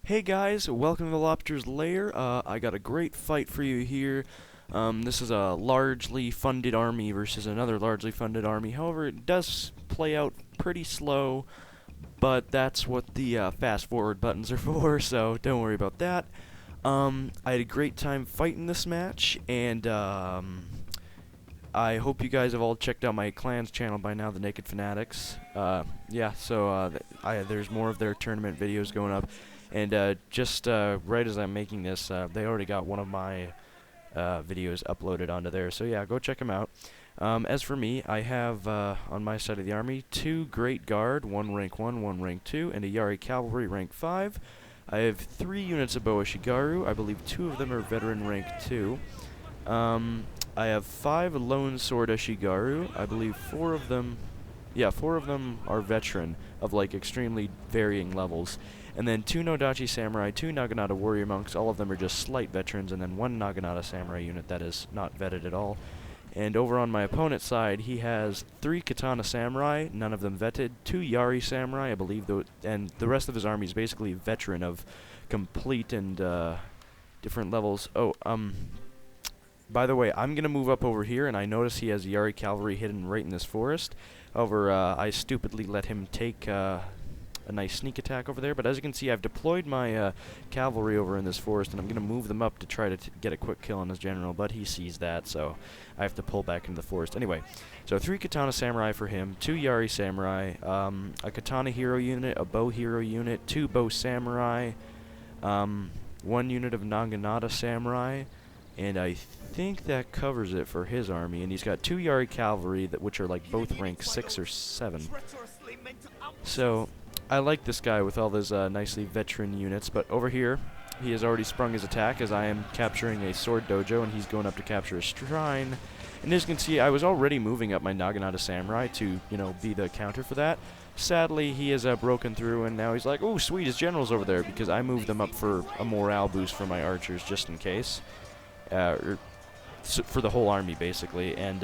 Hey guys, welcome to the Lobster's Lair. I got a great fight for you here. This is a largely funded army versus another largely funded army. However, it does play out pretty slow, but that's what the fast forward buttons are for, so don't worry about that. I had a great time fighting this match, and I hope you guys have all checked out my clan's channel by now, the Naked Fanatics. Yeah, so there's more of their tournament videos going up. And just right as I'm making this, they already got one of my videos uploaded onto there. So yeah, go check them out. As for me, I have on my side of the army 2 Great Guard, 1 rank 1, 1 rank 2, and a Yari Cavalry rank 5. I have 3 units of Boa Shigaru. I believe 2 of them are veteran rank 2. I have 5 Lone Sword Ashigaru. I believe 4 of them... Yeah, 4 of them are veteran of, like, extremely varying levels. And then 2 Nodachi Samurai, 2 Naginata Warrior Monks, all of them are just slight veterans, and then 1 Naginata Samurai unit that is not vetted at all. And over on my opponent's side, he has 3 Katana Samurai, none of them vetted, 2 Yari Samurai, I believe, and the rest of his army is basically veteran of complete and different levels. Oh, by the way, I'm going to move up over here, and I notice he has Yari Cavalry hidden right in this forest. However, I stupidly let him take a nice sneak attack over there, but as you can see, I've deployed my cavalry over in this forest, and I'm going to move them up to try to get a quick kill on his general, but he sees that, so I have to pull back into the forest. Anyway, so 3 Katana Samurai for him, 2 Yari Samurai, a Katana Hero unit, a Bow Hero unit, 2 Bow Samurai, 1 unit of Naginata Samurai, and I think that covers it for his army, and he's got 2 Yari Cavalry, which are like both rank 6 or 7. So I like this guy with all those nicely veteran units, but over here, he has already sprung his attack as I am capturing a sword dojo, and he's going up to capture a shrine. And as you can see, I was already moving up my Naginata Samurai to, be the counter for that. Sadly, he has broken through, and now he's like, oh, sweet, his general's over there, because I moved them up for a morale boost for my archers, just in case. For the whole army, basically, and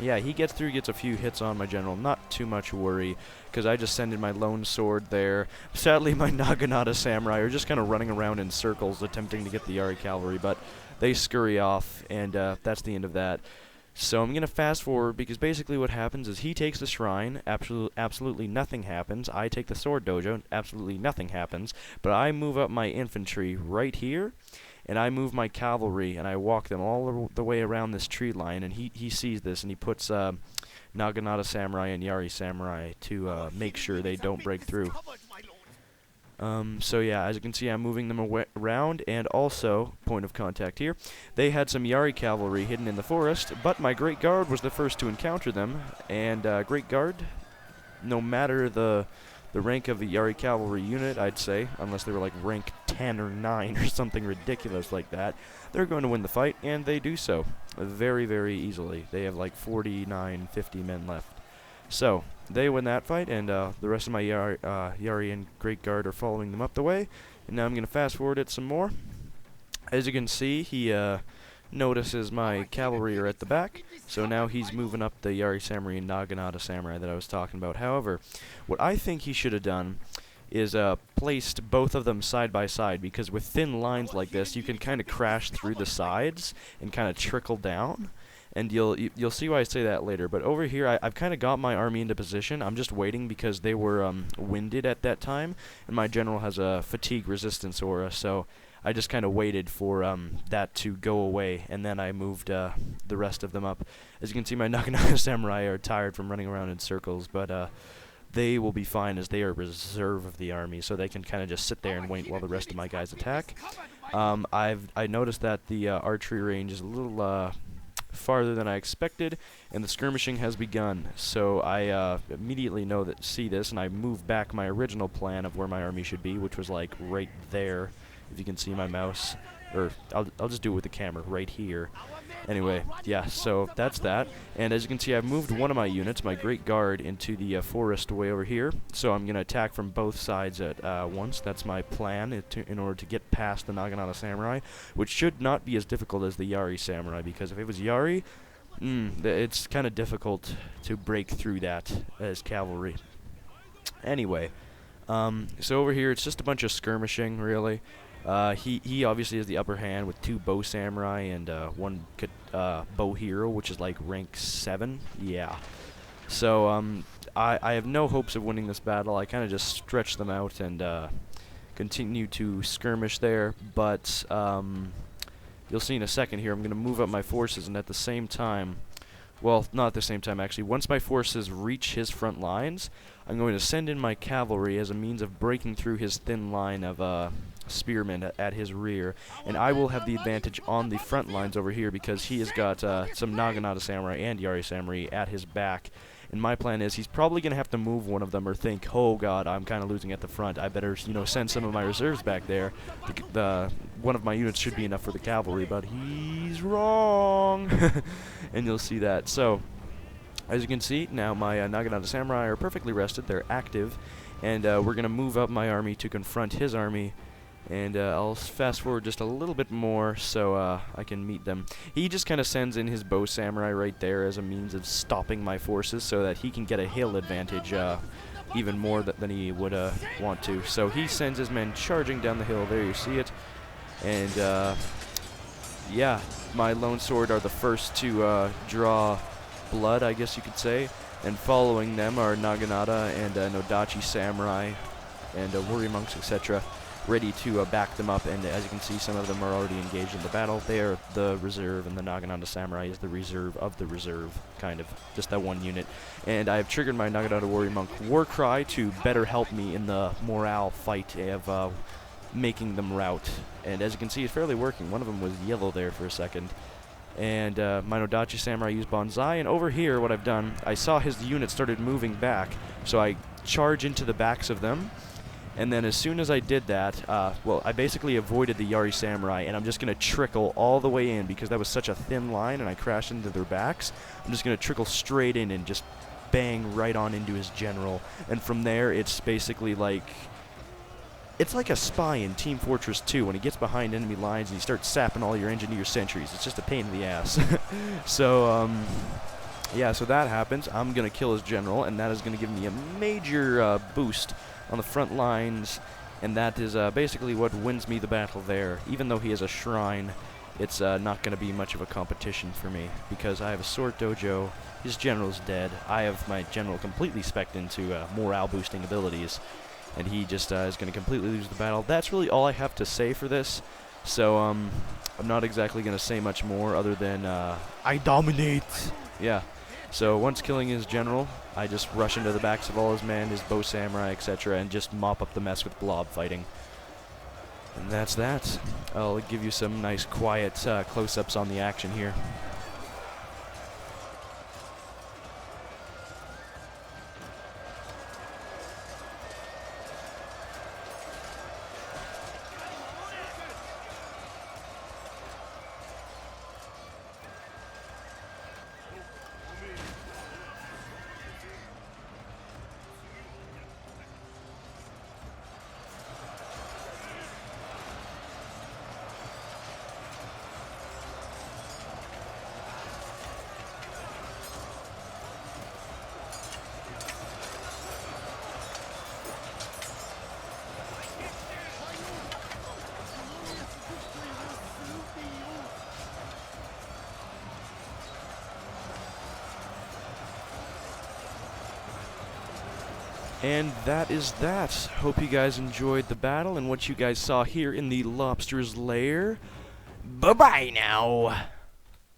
yeah, he gets through, gets a few hits on my general, not too much worry, because I just send in my lone sword there. Sadly, my Naginata Samurai are just kind of running around in circles, attempting to get the Yari Cavalry, but they scurry off, and that's the end of that. So I'm going to fast forward, because basically what happens is he takes the shrine, absolutely nothing happens. I take the sword dojo, absolutely nothing happens, but I move up my infantry right here, and I move my cavalry, and I walk them all the way around this tree line, and he sees this, and he puts Naginata Samurai and Yari Samurai to make sure they don't break through. So yeah, as you can see, I'm moving them around, and also, point of contact here, they had some Yari Cavalry hidden in the forest, but my Great Guard was the first to encounter them, and Great Guard, no matter the rank of a Yari Cavalry unit, I'd say, unless they were like rank 10 or 9 or something ridiculous like that, they're going to win the fight, and they do so very, very easily. They have like 49, 50 men left. So, they win that fight, and the rest of my Yari and Great Guard are following them up the way, and now I'm going to fast forward it some more. As you can see, he notices my cavalry are at the back, so now he's moving up the Yari Samurai and Naginata Samurai that I was talking about. However, what I think he should have done is placed both of them side by side, because with thin lines like this, you can kind of crash through the sides and kind of trickle down, and you'll see why I say that later. But over here, I've kind of got my army into position. I'm just waiting because they were winded at that time, and my general has a fatigue resistance aura, so I just kind of waited for that to go away, and then I moved the rest of them up. As you can see, my Naginata Samurai are tired from running around in circles, but they will be fine as they are reserve of the army, so they can kind of just sit there and wait while the rest of my guys attack. I noticed that the archery range is a little farther than I expected, and the skirmishing has begun. So I immediately see this, and I move back my original plan of where my army should be, which was like right there. If you can see my mouse, or I'll just do it with the camera right here. Anyway, yeah, so that's that. And as you can see, I've moved one of my units, my Great Guard, into the forest way over here. So I'm going to attack from both sides at once. That's my plan in order to get past the Naginata Samurai, which should not be as difficult as the Yari Samurai, because if it was Yari, it's kind of difficult to break through that as cavalry. Anyway, So over here, it's just a bunch of skirmishing, really. He obviously has the upper hand with 2 bow samurai and one bow hero, which is like rank 7. Yeah. So I have no hopes of winning this battle. I kind of just stretch them out and continue to skirmish there. But you'll see in a second here, I'm going to move up my forces, and at the same time, well, not at the same time actually, once my forces reach his front lines, I'm going to send in my cavalry as a means of breaking through his thin line of spearmen at his rear, and I will have the advantage on the front lines over here because he has got some Naginata samurai and Yari samurai at his back. And my plan is he's probably going to have to move one of them or think, oh god, I'm kind of losing at the front. I better, send some of my reserves back there. One of my units should be enough for the cavalry, but he's wrong. And you'll see that. So, as you can see, now my Naginata samurai are perfectly rested. They're active. And we're going to move up my army to confront his army. And I'll fast forward just a little bit more so I can meet them. He just kind of sends in his bow samurai right there as a means of stopping my forces so that he can get a hill advantage even more than he would want to. So he sends his men charging down the hill. There you see it. And yeah, my lone sword are the first to draw blood, I guess you could say. And following them are Naginata and Nodachi samurai and warrior monks, etc. ready to back them up, and as you can see, some of them are already engaged in the battle. They are the reserve, and the Naginata samurai is the reserve of the reserve, kind of, just that one unit. And I have triggered my Naginata warrior monk war cry to better help me in the morale fight of making them rout. And as you can see, it's fairly working. One of them was yellow there for a second. And my Nodachi samurai used bonsai, and over here, what I've done, I saw his unit started moving back, so I charge into the backs of them. And then as soon as I did that, well, I basically avoided the Yari samurai, and I'm just going to trickle all the way in because that was such a thin line and I crashed into their backs. I'm just going to trickle straight in and just bang right on into his general. And from there, it's basically like... It's like a spy in Team Fortress 2 when he gets behind enemy lines and he starts sapping all your engineer sentries. It's just a pain in the ass. So, yeah, so that happens. I'm going to kill his general, and that is going to give me a major boost on the front lines, and that is basically what wins me the battle there. Even though he has a shrine, it's not going to be much of a competition for me, because I have a sword dojo, his general's dead, I have my general completely spec'd into morale-boosting abilities, and he just is going to completely lose the battle. That's really all I have to say for this, so I'm not exactly going to say much more other than I dominate! Yeah. So once killing his general, I just rush into the backs of all his men, his bow samurai, etc., and just mop up the mess with blob fighting. And that's that. I'll give you some nice quiet close-ups on the action here. And that is that. Hope you guys enjoyed the battle and what you guys saw here in the Lobster's Lair. Bye-bye now.